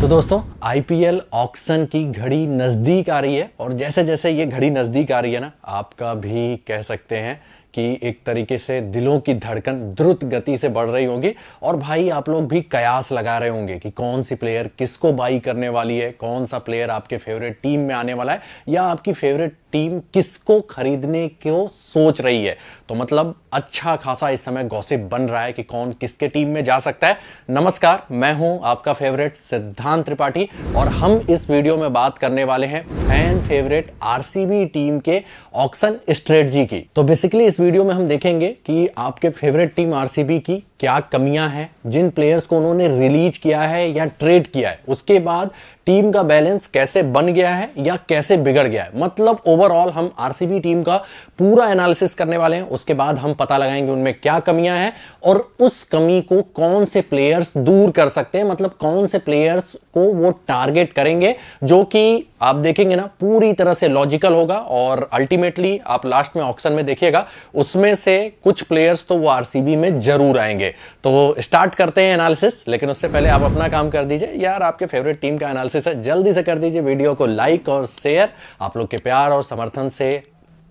तो दोस्तों IPL auction की घड़ी नजदीक आ रही है और जैसे जैसे ये घड़ी नजदीक आ रही है ना, आपका भी कह सकते हैं कि एक तरीके से दिलों की धड़कन द्रुत गति से बढ़ रही होगी। और भाई आप लोग भी कयास लगा रहे होंगे कि कौन सी प्लेयर किसको बाई करने वाली है, कौन सा प्लेयर आपके फेवरेट टीम में आने वाला है, या आपकी फेवरेट टीम किसको खरीदने को सोच रही है। तो मतलब अच्छा खासा इस समय गॉसिप बन रहा है कि कौन किसके टीम में जा सकता है। नमस्कार, मैं हूं आपका फेवरेट सिद्धांत त्रिपाठी और हम इस वीडियो में बात करने वाले हैं फैन फेवरेट आरसीबी टीम के ऑक्शन स्ट्रेटजी की। तो बेसिकली इस वीडियो में हम देखेंगे कि आपके फेवरेट टीम आरसीबी की क्या कमियां हैं, जिन प्लेयर्स को उन्होंने रिलीज किया है या ट्रेड किया है, उसके बाद टीम का बैलेंस कैसे बन गया है या कैसे बिगड़ गया है। मतलब ओवरऑल हम आरसीबी टीम का पूरा एनालिसिस करने वाले हैं। उसके बाद हम पता लगाएंगे उनमें क्या कमियां हैं और उस कमी को कौन से प्लेयर्स दूर कर सकते हैं, मतलब कौन से प्लेयर्स को वो टारगेट करेंगे, जो कि आप देखेंगे ना पूरी तरह से लॉजिकल होगा और अल्टीमेटली आप लास्ट में ऑक्शन में देखिएगा उसमें से कुछ प्लेयर्स तो वो आरसीबी में जरूर आएंगे। तो स्टार्ट करते हैं एनालिसिस, लेकिन उससे पहले आप अपना काम कर दीजिए यार, आपके फेवरेट टीम का एनालिसिस है, जल्दी से कर दीजिए वीडियो को लाइक और शेयर। आप लोग के प्यार और समर्थन से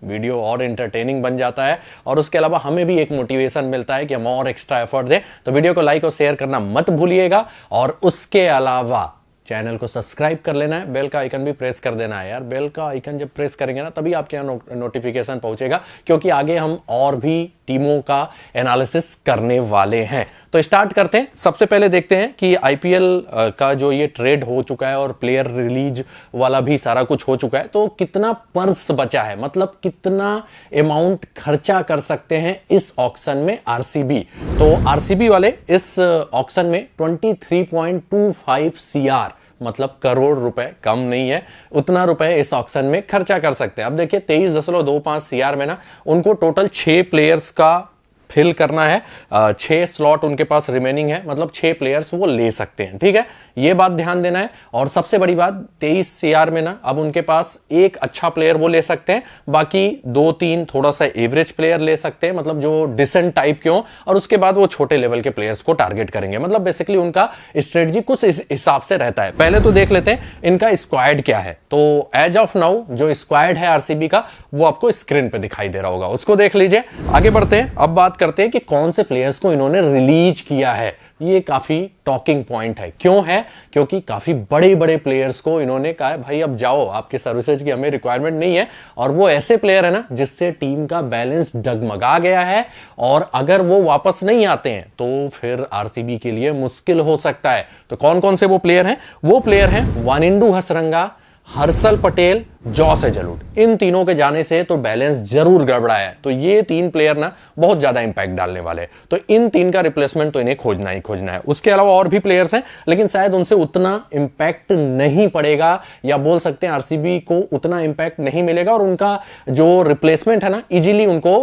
वीडियो और एंटरटेनिंग बन जाता है और उसके अलावा हमें भी एक मोटिवेशन मिलता है कि हम और एक्स्ट्रा एफर्ट दें। तो वीडियो को लाइक और शेयर करना मत भूलिएगा और उसके अलावा चैनल को सब्सक्राइब कर लेना है, बेल का आइकन भी प्रेस कर देना है यार। बेल का आइकन जब प्रेस करेंगे ना तभी आपके यहाँ नोटिफिकेशन पहुंचेगा, क्योंकि आगे हम और भी टीमों का एनालिसिस करने वाले हैं। तो स्टार्ट करते हैं। सबसे पहले देखते हैं कि आईपीएल का जो ये ट्रेड हो चुका है और प्लेयर रिलीज वाला भी सारा कुछ हो चुका है, तो कितना पर्स बचा है, मतलब कितना अमाउंट खर्चा कर सकते हैं इस ऑक्शन में आरसीबी। तो आरसीबी वाले इस ऑक्शन में 23.25 सीआर, मतलब करोड़ रुपए, कम नहीं है, उतना रुपए इस ऑक्शन में खर्चा कर सकते हैं। अब देखिए 23.25 सीआर में ना उनको टोटल 6 प्लेयर्स का फिल करना है। 6 स्लॉट उनके पास रिमेनिंग है, मतलब 6 प्लेयर्स वो ले सकते हैं। ठीक है, ये बात ध्यान देना है। और सबसे बड़ी बात 23 सीआर में ना अब उनके पास एक अच्छा प्लेयर वो ले सकते हैं, बाकी 2-3 थोड़ा सा एवरेज प्लेयर ले सकते हैं, मतलब जो डिसेंट टाइप के हो, और उसके बाद वो छोटे लेवल के प्लेयर्स को टारगेट करेंगे। मतलब बेसिकली उनका स्ट्रेटजी कुछ इस हिसाब से रहता है। पहले तो देख लेते हैं इनका स्क्वाड क्या है। तो एज ऑफ नाउ जो स्क्वाड है आरसीबी का वो आपको स्क्रीन पे दिखाई दे रहा होगा, उसको देख लीजिए। आगे बढ़ते हैं, अब बात करते हैं कि कौन से प्लेयर्स को इन्होंने रिलीज किया है। ये काफी टॉकिंग पॉइंट है। क्यों है? क्योंकि काफी बड़े बड़े प्लेयर्स को इन्होंने कहा है भाई अब जाओ, आपके सर्विसेज की हमें रिक्वायरमेंट नहीं है। और वो ऐसे प्लेयर है ना जिससे टीम का बैलेंस डगमगा गया है और अगर वो वापस नहीं आते हैं तो फिर आरसीबी के लिए मुश्किल हो सकता है। तो कौन कौन से वो प्लेयर हैं? वो प्लेयर हैं वानिंडू हसरंगा, हर्षल पटेल, जॉस हेजलवुड। इन तीनों के जाने से तो बैलेंस जरूर गड़बड़ा है। तो ये 3 प्लेयर ना बहुत ज्यादा इंपैक्ट डालने वाले हैं। तो इन 3 का रिप्लेसमेंट तो इन्हें खोजना ही खोजना है। उसके अलावा और भी प्लेयर्स हैं, लेकिन शायद उनसे उतना इंपैक्ट नहीं पड़ेगा, या बोल सकते हैं आरसीबी को उतना इंपैक्ट नहीं मिलेगा और उनका जो रिप्लेसमेंट है ना इजीली उनको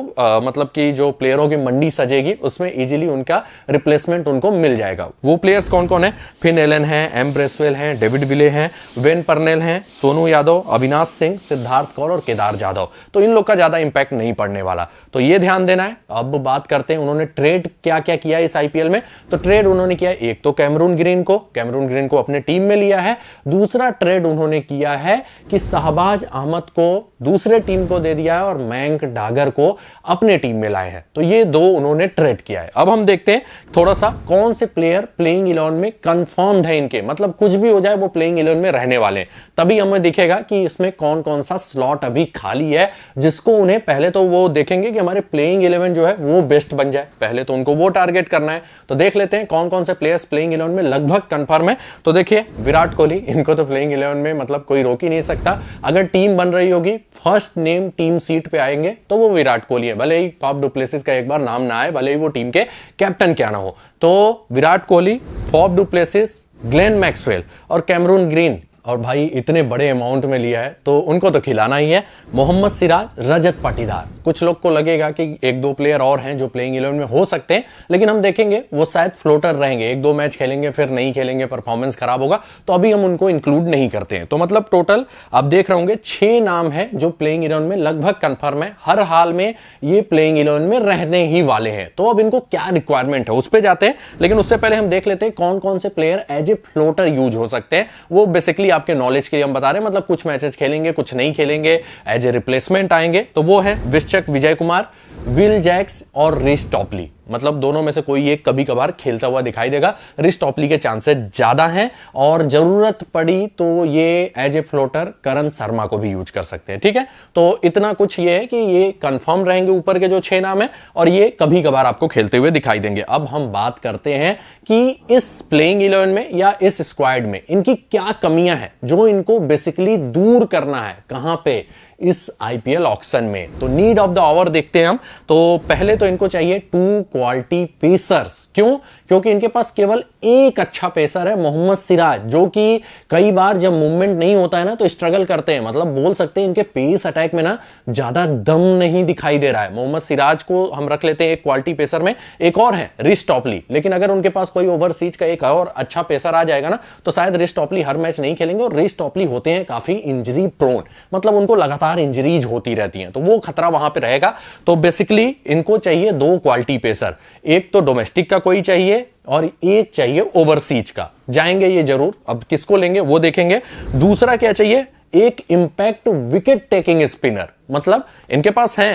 मतलब कि जो प्लेयरों की मंडी सजेगी उसमें इजीली उनका रिप्लेसमेंट उनको मिल जाएगा। वो प्लेयर्स कौन कौन है? फिन एलन है, एम ब्रेसवेल है, डेविड विले है, वेन पर्नेल है, सोनू यादव, अविनाश सिंह, सिद्धार्थ कौल और केदार जाधव। तो इन लोग का ज्यादा इंपैक्ट नहीं पड़ने वाला, तो ये ध्यान देना है। अब बात करते हैं उन्होंने ट्रेड क्या क्या किया इस आईपीएल में। तो ट्रेड उन्होंने किया, एक तो कैमरून ग्रीन को अपने टीम में लिया है। दूसरा ट्रेड उन्होंने किया है कि शहबाज अहमद को दूसरे टीम को दे दिया है और मयंक डागर को अपने टीम में लाए हैं। तो ये 2 उन्होंने ट्रेड किया है। अब हम देखते हैं थोड़ा सा कौन से प्लेयर प्लेइंग 11 में कंफर्म्ड है इनके, मतलब कुछ भी हो जाए वो प्लेइंग 11 में रहने वाले हैं। तभी हमें दिखेगा कि इसमें कौन कौन सा स्लॉट अभी खाली है, जिसको उन्हें पहले तो वो देखेंगे कि हमारे प्लेइंग 11 जो है वो बेस्ट बन जाए, पहले तो उनको वो टारगेट करना है। तो देख लेते हैं कौन कौन से प्लेयर्स प्लेइंग 11 में लगभग कंफर्म है। तो देखिए विराट कोहली, इनको तो प्लेइंग 11 में मतलब कोई रोक ही नहीं सकता। अगर टीम बन रही होगी फर्स्ट नेम टीम सीट पे आएंगे तो वो विराट कोहली है, भले ही फॉफ डु प्लेसिस का एक बार नाम ना आए, भले ही वो टीम के कैप्टन क्या ना हो। तो Virat Kohli, फॉफ du Plessis, Glenn Maxwell और कैमरून ग्रीन और भाई इतने बड़े अमाउंट में लिया है तो उनको तो खिलाना ही है। मोहम्मद सिराज, रजत पाटीदार। कुछ लोग को लगेगा कि एक दो प्लेयर और हैं जो प्लेइंग 11 में हो सकते हैं, लेकिन हम देखेंगे वो शायद फ्लोटर रहेंगे, एक दो मैच खेलेंगे फिर नहीं खेलेंगे, परफॉर्मेंस खराब होगा, तो अभी हम उनको इंक्लूड नहीं करते हैं। तो मतलब टोटल आप देख रहे होंगे 6 नाम है जो प्लेइंग 11 में लगभग कंफर्म है, हर हाल में ये प्लेइंग 11 में रहने ही वाले हैं। तो अब इनको क्या रिक्वायरमेंट है उस पर जाते हैं, लेकिन उससे पहले हम देख लेते हैं कौन कौन से player as a floater use हो सकते हैं। वो बेसिकली आपके नॉलेज के लिए हम बता रहे हैं, मतलब कुछ मैचेस खेलेंगे कुछ नहीं खेलेंगे, एज ए रिप्लेसमेंट आएंगे। तो वो है विश्चक विजय कुमार, विल जैक्स और रिश टॉपली। मतलब दोनों में से कोई एक कभी कभार खेलता हुआ दिखाई देगा। रिश टॉपली के चांसेस ज्यादा हैं और जरूरत पड़ी तो ये एज ए फ्लोटर करण शर्मा को भी यूज कर सकते हैं। ठीक है, तो इतना कुछ ये है कि ये कंफर्म रहेंगे ऊपर के जो 6 नाम है और ये कभी कभार आपको खेलते हुए दिखाई देंगे। अब हम बात करते हैं कि इस प्लेइंग 11 में या इस स्क्वाड में इनकी क्या कमियां हैं जो इनको बेसिकली दूर करना है। कहां पे? इस आईपीएल ऑक्शन में। तो नीड ऑफ द आवर देखते हैं हम। तो पहले तो इनको चाहिए 2 क्वालिटी पेसर्स। क्यों? क्योंकि इनके पास केवल एक अच्छा पेसर है, मोहम्मद सिराज, जो कि कई बार जब मूवमेंट नहीं होता है ना तो स्ट्रगल करते हैं। मतलब बोल सकते हैं इनके पेस अटैक में ना ज्यादा दम नहीं दिखाई दे रहा है। मोहम्मद सिराज को हम रख लेते हैं एक क्वालिटी पेसर में। एक और है रिश टॉपली, लेकिन अगर उनके पास कोई ओवरसीज का एक और अच्छा पेसर आ जाएगा ना तो शायद रिश टॉपली हर मैच नहीं खेलेंगे। और रिश टॉपली होते हैं काफी इंजरी प्रोन, मतलब उनको लगातार इंजरीज होती रहती हैं, तो वो खतरा वहां पे रहेगा। तो बेसिकली इनको चाहिए 2 क्वालिटी पेसर, एक तो डोमेस्टिक का कोई चाहिए और एक चाहिए ओवरसीज का। जाएंगे ये जरूर, अब किसको लेंगे वो देखेंगे। दूसरा क्या चाहिए? एक इंपैक्ट विकेट टेकिंग स्पिनर। मतलब इनके पास है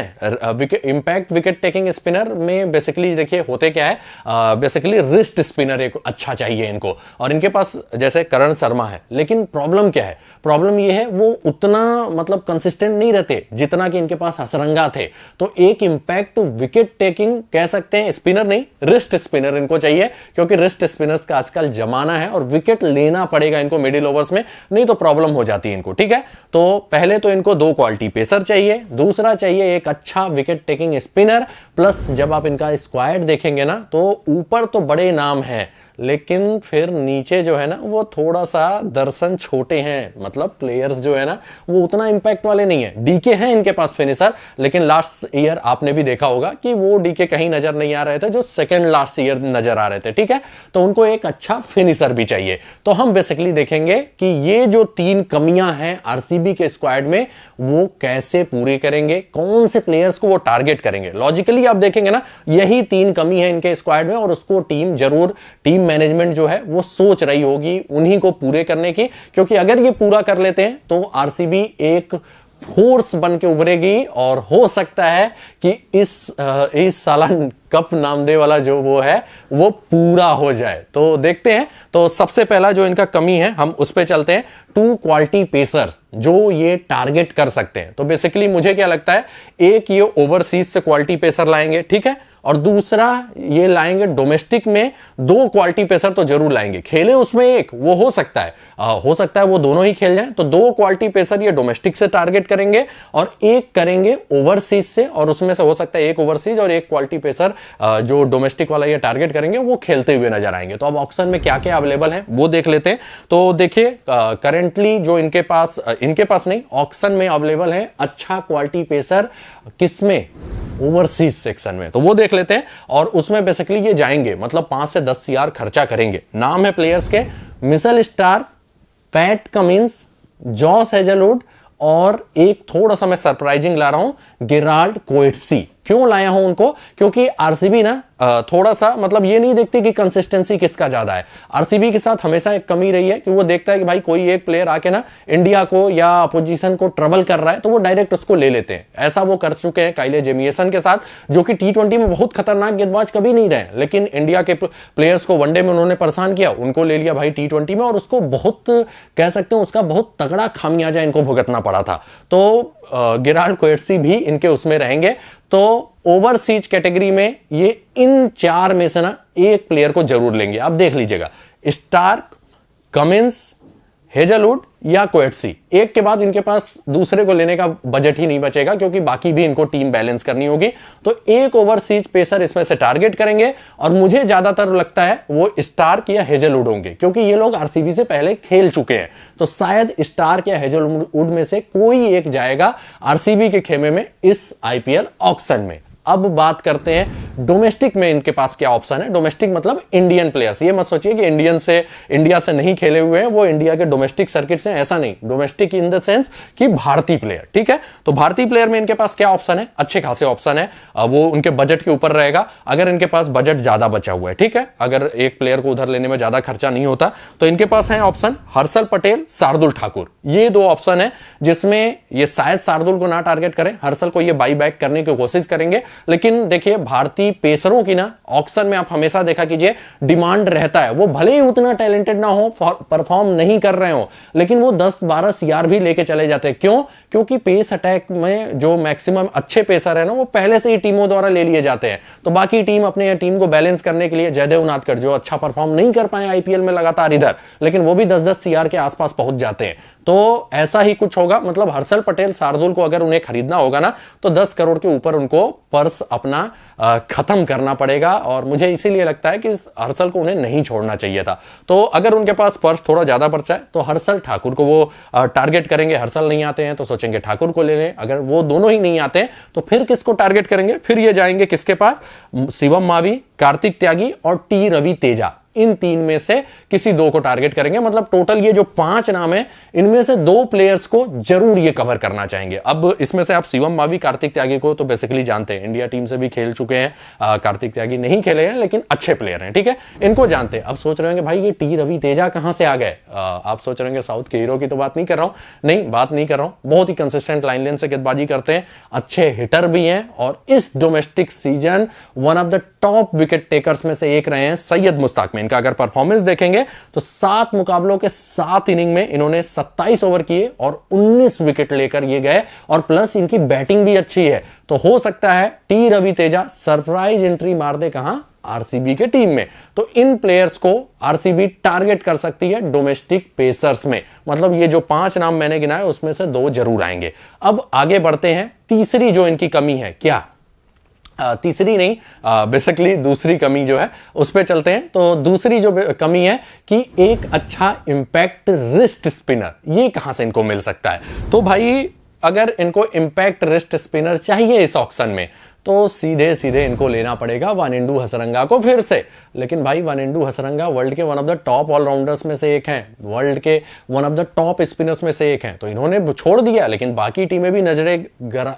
इंपैक्ट विकेट टेकिंग स्पिनर में बेसिकली देखिए होते क्या है, बेसिकली रिस्ट स्पिनर एक अच्छा चाहिए इनको। और इनके पास जैसे करण शर्मा है, लेकिन प्रॉब्लम क्या है? प्रॉब्लम ये है वो उतना मतलब कंसिस्टेंट नहीं रहते जितना कि इनके पास हसरंगा थे। तो एक इंपैक्ट विकेट टेकिंग कह सकते हैं, स्पिनर नहीं रिस्ट स्पिनर इनको चाहिए, क्योंकि रिस्ट स्पिनर्स का आजकल जमाना है और विकेट लेना पड़ेगा इनको मिडिल ओवर्स में, नहीं तो प्रॉब्लम हो जाती है इनको। ठीक है, तो पहले तो इनको 2 क्वालिटी पेसर चाहिए, दूसरा चाहिए एक अच्छा विकेट टेकिंग स्पिनर। प्लस जब आप इनका स्क्वाड देखेंगे ना तो ऊपर तो बड़े नाम हैं, लेकिन फिर नीचे जो है ना वो थोड़ा सा दर्शन छोटे हैं। मतलब प्लेयर्स जो है ना वो उतना इंपैक्ट वाले नहीं है। डीके हैं इनके पास फिनिशर, लेकिन लास्ट ईयर आपने भी देखा होगा कि वो डीके कहीं नजर नहीं आ रहे थे जो सेकंड लास्ट ईयर नजर आ रहे थे। ठीक है, तो उनको एक अच्छा फिनिशर भी चाहिए। तो हम बेसिकली देखेंगे कि ये जो 3 कमियां हैं आरसीबी के स्क्वाड में वो कैसे पूरी करेंगे, कौन से प्लेयर्स को वो टारगेट करेंगे। लॉजिकली आप देखेंगे ना यही 3 कमी है इनके स्क्वाड में और उसको टीम मैनेजमेंट जो है वो सोच रही होगी उन्हीं को पूरे करने की। क्योंकि अगर ये पूरा कर लेते हैं तो आरसीबी एक फोर्स बन के उभरेगी और हो सकता है कि इस साला कप नामदे वाला जो वो है वो पूरा हो जाए। तो देखते हैं। तो सबसे पहला जो इनका कमी है हम उस पे चलते हैं, 2 क्वालिटी पेसर्स जो ये टारगेट कर सकते हैं। तो बेसिकली मुझे क्या लगता है, एक ये ओवरसीज से क्वालिटी पेसर लाएंगे, ठीक है, और दूसरा ये लाएंगे डोमेस्टिक में 2 क्वालिटी पेसर तो जरूर लाएंगे। खेले उसमें एक वो हो सकता है वो दोनों ही खेल जाएं, तो 2 क्वालिटी पेसर ये डोमेस्टिक से टारगेट करेंगे और एक करेंगे ओवरसीज से, और उसमें से हो सकता है एक ओवरसीज और एक क्वालिटी पेसर जो डोमेस्टिक वाला ये टारगेट करेंगे वो खेलते हुए नजर आएंगे। तो अब ऑक्शन में क्या क्या अवेलेबल है वो देख लेते हैं। तो देखिए करेंटली जो इनके पास नहीं, ऑक्शन में अवेलेबल है अच्छा क्वालिटी पेसर, किसमें? ओवरसीज सेक्शन में। तो वो देख लेते हैं और उसमें बेसिकली ये जाएंगे, मतलब 5 से 10 CR खर्चा करेंगे। नाम है प्लेयर्स के Mitchell Starc, PAT Cummins, Josh Hazlewood और एक थोड़ा सा मैं सरप्राइजिंग ला रहा हूं गेराल्ड कोएट्सी। क्यों लाया हूं उनको? क्योंकि आरसीबी ना थोड़ा सा मतलब ये नहीं देखती कि कंसिस्टेंसी किसका ज्यादा है। आरसीबी के साथ हमेशा एक कमी रही है कि वो देखता है कि भाई कोई एक प्लेयर आके ना इंडिया को या अपोजिशन को ट्रबल कर रहा है तो वो डायरेक्ट उसको ले लेते हैं। ऐसा वो कर चुके हैं काइले जेमिसन के साथ, जो कि T20 में बहुत खतरनाक गेंदबाज कभी नहीं रहे, लेकिन इंडिया के प्लेयर्स को वनडे में उन्होंने परेशान किया, उनको ले लिया भाई T20 में, और उसको बहुत कह सकते हैं उसका बहुत तगड़ा खामियाजा इनको भुगतना पड़ा था। तो गेराल्ड कोएट्सी भी इनके उसमें रहेंगे। तो ओवरसीज कैटेगरी में ये इन 4 में से ना एक प्लेयर को जरूर लेंगे। आप देख लीजिएगा, स्टार्क, कमिंस, हेजलवुड या क्वेट्सी, एक के बाद इनके पास दूसरे को लेने का बजट ही नहीं बचेगा, क्योंकि बाकी भी इनको टीम बैलेंस करनी होगी। तो एक ओवरसीज पेसर इसमें से टारगेट करेंगे, और मुझे ज्यादातर लगता है वो स्टार्क या हेजलवुड होंगे, क्योंकि ये लोग आरसीबी से पहले खेल चुके हैं। तो शायद स्टार्क या हेजलवुड में से कोई एक जाएगा आरसीबी के खेमे में इस आईपीएल ऑक्शन में। अब बात करते हैं डोमेस्टिक में इनके पास क्या ऑप्शन है। डोमेस्टिक मतलब इंडियन प्लेयर्स, ये मत सोचिए कि इंडिया से नहीं खेले हुए हैं, वो इंडिया के डोमेस्टिक सर्किट से, ऐसा नहीं। डोमेस्टिक इन द सेंस कि भारतीय प्लेयर, ठीक है। तो भारतीय प्लेयर में इनके पास क्या ऑप्शन है, अच्छे खासे ऑप्शन है। वो उनके बजट के ऊपर रहेगा, अगर इनके पास बजट ज्यादा बचा हुआ है, ठीक है, अगर एक प्लेयर को उधर लेने में ज्यादा खर्चा नहीं होता, तो इनके पास है ऑप्शन हर्षल पटेल, शार्दुल ठाकुर। ये दो ऑप्शन है जिसमें ये शायद शार्दुल को ना टारगेट करें, हर्षल को ये बाई बैक करने की कोशिश करेंगे। लेकिन देखिए भारतीय पेसरों की ना ऑक्शन में आप हमेशा देखा कीजिए डिमांड रहता है। वो भले ही उतना टैलेंटेड ना हो, परफॉर्म नहीं कर रहे हो, लेकिन वो 10-12 सीआर भी लेके चले जाते हैं। क्यों? क्योंकि पेस अटैक में जो मैक्सिमम अच्छे पेसर है ना, वो पहले से ही टीमों द्वारा ले लिए जाते हैं। तो बाकी टीम अपने टीम को बैलेंस करने के लिए जयदेव उनादकर जो अच्छा परफॉर्म नहीं कर पाए आईपीएल में लगातार इधर, लेकिन वो भी 10-10 सीआर के आसपास पहुंच जाते हैं। तो ऐसा ही कुछ होगा, मतलब हर्षल पटेल, शार्दुल को अगर उन्हें खरीदना होगा ना, तो 10 करोड़ के ऊपर उनको पर्स अपना खत्म करना पड़ेगा। और मुझे इसीलिए लगता है कि हर्षल को उन्हें नहीं छोड़ना चाहिए था। तो अगर उनके पास पर्स थोड़ा ज्यादा बचा है, तो हर्षल ठाकुर को वो टारगेट करेंगे। हर्षल नहीं आते हैं तो सोचेंगे ठाकुर को ले लें, अगर वो दोनों ही नहीं आते हैं तो फिर किसको टारगेट करेंगे, फिर ये जाएंगे किसके पास, शिवम मावी, कार्तिक त्यागी और टी रवि तेजा। इन तीन में से किसी दो को टारगेट करेंगे। मतलब टोटल ये जो 5 नाम है, इनमें से 2 प्लेयर्स को जरूर ये कवर करना चाहेंगे। अब इसमें से आप शिवम मावी, कार्तिक त्यागी को तो बेसिकली जानते हैं, इंडिया टीम से भी खेल चुके हैं। कार्तिक त्यागी नहीं खेले हैं लेकिन अच्छे प्लेयर हैं, ठीक है, इनको जानते हैं। अब सोच रहे होंगे भाई ये टी रवि तेजा कहां से आ गए। आप सोच रहे होंगे साउथ के हीरो की तो बात नहीं कर रहा हूं, नहीं बात नहीं कर रहा हूं। बहुत ही कंसिस्टेंट लाइन लेन से गेंदबाजी करते हैं, अच्छे हिटर भी हैं, और इस domestic season one of the top wicket takers में से एक रहे हैं सैयद मुश्ताक में। इनका अगर परफॉर्मेंस देखेंगे तो 7 मुकाबलों के 7 इनिंग में इन्होंने 27 ओवर किए और 19 विकेट लेकर ये गए, और प्लस इनकी बैटिंग भी अच्छी है। तो हो सकता है टी रवि तेजा सरप्राइज एंट्री मार दे, कहां, आरसीबी के टीम में। तो इन प्लेयर्स को आरसीबी टारगेट कर सकती है डोमेस्टिक पेसर्स में। मतलब ये जो 5 नाम मैंने गिनाए उसमें से 2 जरूर आएंगे। अब आगे बढ़ते हैं, तीसरी जो इनकी कमी है, क्या तीसरी नहीं, बेसिकली दूसरी कमी जो है उस पे चलते हैं। तो दूसरी जो कमी है कि एक अच्छा इंपैक्ट रिस्ट स्पिनर, ये कहां से इनको मिल सकता है। तो भाई अगर इनको इंपैक्ट रिस्ट स्पिनर चाहिए इस ऑक्शन में, तो सीधे सीधे इनको लेना पड़ेगा वानिंडू हसरंगा को फिर से। लेकिन भाई वानिंडू हसरंगा वर्ल्ड के one of the top allrounders में से एक हैं, वर्ल्ड के one of the top spinners में से एक हैं। तो इन्होंने छोड़ दिया, लेकिन बाकी टीमें भी नजरें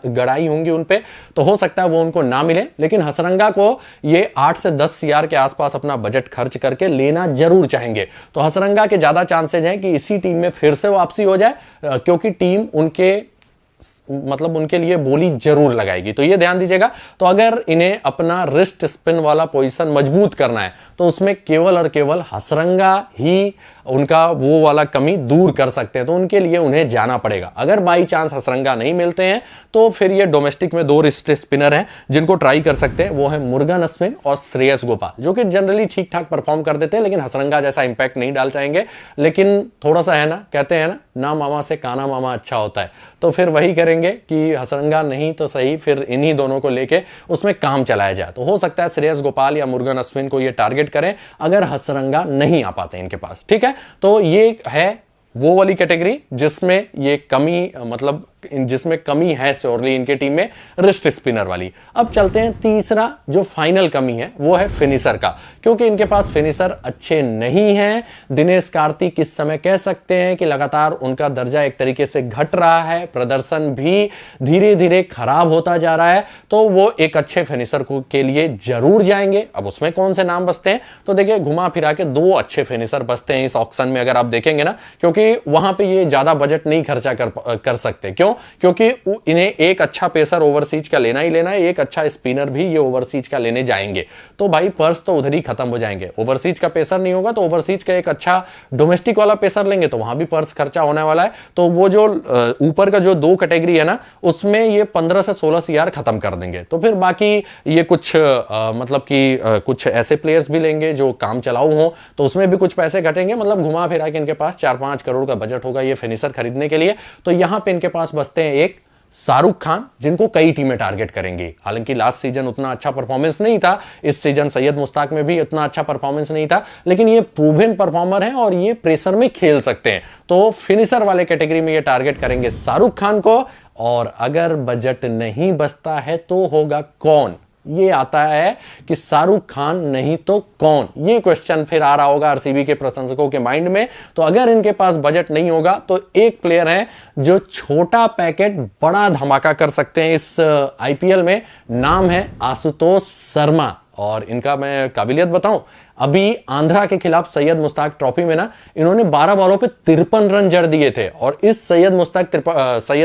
गड़ाई होंगी उन पे, तो हो सकता है वो उनको ना मिले। लेकिन हसरंगा को ये 8 से 10 सीआर के आसपास अपना बजट खर्च करके लेना जरूर चाहेंगे। तो हसरंगा के ज्यादा चांसेज हैं कि इसी टीम में फिर से वापसी हो जाए, क्योंकि टीम उनके लिए बोली जरूर लगाएगी। तो ये ध्यान दीजिएगा। तो अगर इन्हें अपना रिस्ट स्पिन वाला पोजीशन मजबूत करना है, तो उसमें केवल और केवल हसरंगा ही उनका वो वाला कमी दूर कर सकते हैं। तो उनके लिए उन्हें जाना पड़ेगा। अगर बाई चांस हसरंगा नहीं मिलते हैं, तो फिर ये डोमेस्टिक में 2 रिस्ट स्पिनर हैं जिनको ट्राई कर सकते हैं। वो है मुरुगन अश्विन और श्रेयस गोपाल, जो कि जनरली ठीक ठाक परफॉर्म कर देते हैं, लेकिन हसरंगा जैसा इंपैक्ट नहीं डाल चाहेंगे। लेकिन थोड़ा सा है ना, कहते हैं ना मामा से काना मामा अच्छा होता है। तो फिर वही करेंगे कि हसरंगा नहीं तो सही, फिर इन्हीं दोनों को लेके उसमें काम चलाया जाए। तो हो सकता है श्रेयस गोपाल या मुरुगन अश्विन को ये टारगेट करें अगर हसरंगा नहीं आ पाते इनके पास, ठीक है। तो ये है वो वाली कैटेगरी जिसमें ये कमी, मतलब जिसमें कमी है श्योरली इनके टीम में, रिस्ट स्पिनर वाली। अब चलते हैं तीसरा जो फाइनल कमी है, वो है फिनिशर का, क्योंकि इनके पास फिनिशर अच्छे नहीं हैं। दिनेश कार्तिक इस समय कह सकते हैं कि लगातार उनका दर्जा एक तरीके से घट रहा है, प्रदर्शन भी धीरे धीरे खराब होता जा रहा है। तो वो एक अच्छे फिनिशर के लिए जरूर जाएंगे। अब उसमें कौन से नाम बचते हैं, तो देखिए घुमा फिरा के 2 अच्छे फिनिशर बचते हैं इस ऑक्शन में, अगर आप देखेंगे ना, क्योंकि वहां पे ये ज्यादा बजट नहीं खर्चा कर सकते। क्यों? क्योंकि इन्हें एक अच्छा पेसर ओवरसीज का लेना ही लेना है, एक अच्छा स्पिनर भी ये ओवरसीज का लेने जाएंगे, तो भाई पर्स तो उधर ही खत्म हो जाएंगे। ओवरसीज का पेसर नहीं होगा तो ओवरसीज का एक अच्छा डोमेस्टिक वाला पेसर लेंगे तो वहां भी पर्स खर्चा होने वाला है। तो वो जो ऊपर का जो 2 कैटेगरी है ना, उसमें ये 15 से 16 CR खत्म कर देंगे। तो फिर बाकी ये कुछ मतलब कि कुछ ऐसे प्लेयर्स भी लेंगे जो काम चलाऊ हो, तो उसमें भी कुछ पैसे घटेंगे। मतलब घुमा फिरा के इनके पास 4-5 करोड़ का बजट होगा ये फिनिशर खरीदने के लिए। तो यहां पे इनके पास बचते हैं एक शाहरुख खान, जिनको कई टीमें टारगेट करेंगी। हालांकि लास्ट सीजन उतना अच्छा परफॉर्मेंस नहीं था, इस सीजन सैयद मुश्ताक में भी उतना अच्छा परफॉर्मेंस नहीं था, लेकिन ये प्रूवन परफॉर्मर हैं और ये प्रेशर में खेल सकते हैं। तो फिनिशर वाले कैटेगरी में ये टारगेट करेंगे शाहरुख खान को। और अगर बजट नहीं बचता है तो होगा कौन? ये आता है कि शाहरुख खान नहीं तो कौन, ये क्वेश्चन फिर आ रहा होगा आरसीबी के प्रशंसकों के माइंड में। तो अगर इनके पास बजट नहीं होगा तो एक प्लेयर है जो छोटा पैकेट बड़ा धमाका कर सकते हैं इस आईपीएल में, नाम है आशुतोष शर्मा। और इनका मैं काबिलियत बताऊं, अभी आंध्रा के खिलाफ सैयद मुश्ताक ट्रॉफी में ना इन्होंने 12 बॉलों पे 53 रन जड़ दिए थे। और इस सैयद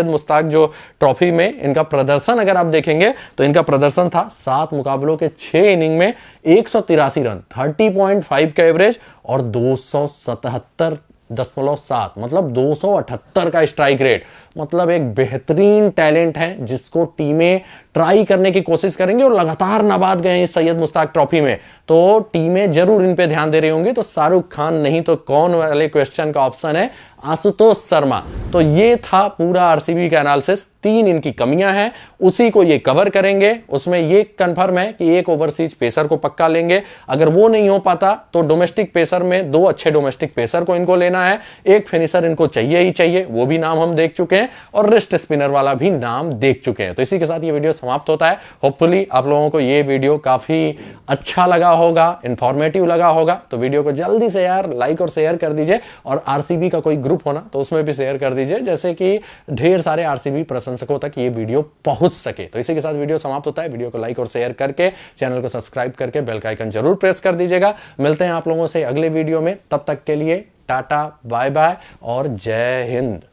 मुश्ताक जो ट्रॉफी में इनका प्रदर्शन अगर आप देखेंगे तो इनका प्रदर्शन था 7 मुकाबलों के 6 इनिंग में 183 रन, 30.5 का एवरेज और 277.7, मतलब 278 का स्ट्राइक रेट। मतलब एक बेहतरीन टैलेंट है जिसको टीमें ट्राई करने की कोशिश करेंगे और लगातार नाबाद गए इस सैयद मुश्ताक ट्रॉफी में, तो टीमें जरूर इन पे ध्यान दे रही होंगी। तो शाहरुख खान नहीं तो कौन वाले क्वेश्चन का ऑप्शन है आशुतोष शर्मा। तो ये था पूरा आरसीबी का एनालिसिस। 3 इनकी कमियां हैं, उसी को ये कवर करेंगे। उसमें ये कंफर्म है कि एक ओवरसीज पेसर को पक्का लेंगे। अगर वो नहीं हो पाता तो डोमेस्टिक पेसर में 2 अच्छे डोमेस्टिक पेसर को इनको लेना है, एक फिनिशर इनको चाहिए ही चाहिए, वो भी नाम हम देख चुके हैं, और रिस्ट स्पिनर वाला भी नाम देख चुके हैं। तो इसी के साथ ये वीडियो समाप्त होता है। होपफुली आप लोगों को ये वीडियो काफी अच्छा लगा होगा, इंफॉर्मेटिव लगा होगा। तो वीडियो को जल्दी से यार लाइक और शेयर कर दीजिए, और आरसीबी का कोई ग्रुप होना तो उसमें भी शेयर कर दीजिए, जैसे कि ढेर सारे आरसीबी प्रशंसकों तक ये वीडियो पहुंच सके। तो इसी के साथ वीडियो समाप्त होता है। वीडियो को लाइक और शेयर करके, चैनल को सब्सक्राइब करके बेल का आइकन जरूर प्रेस कर दीजिएगा। मिलते हैं आप लोगों से अगले वीडियो में, तब तक के लिए टाटा, बाय बाय और जय हिंद।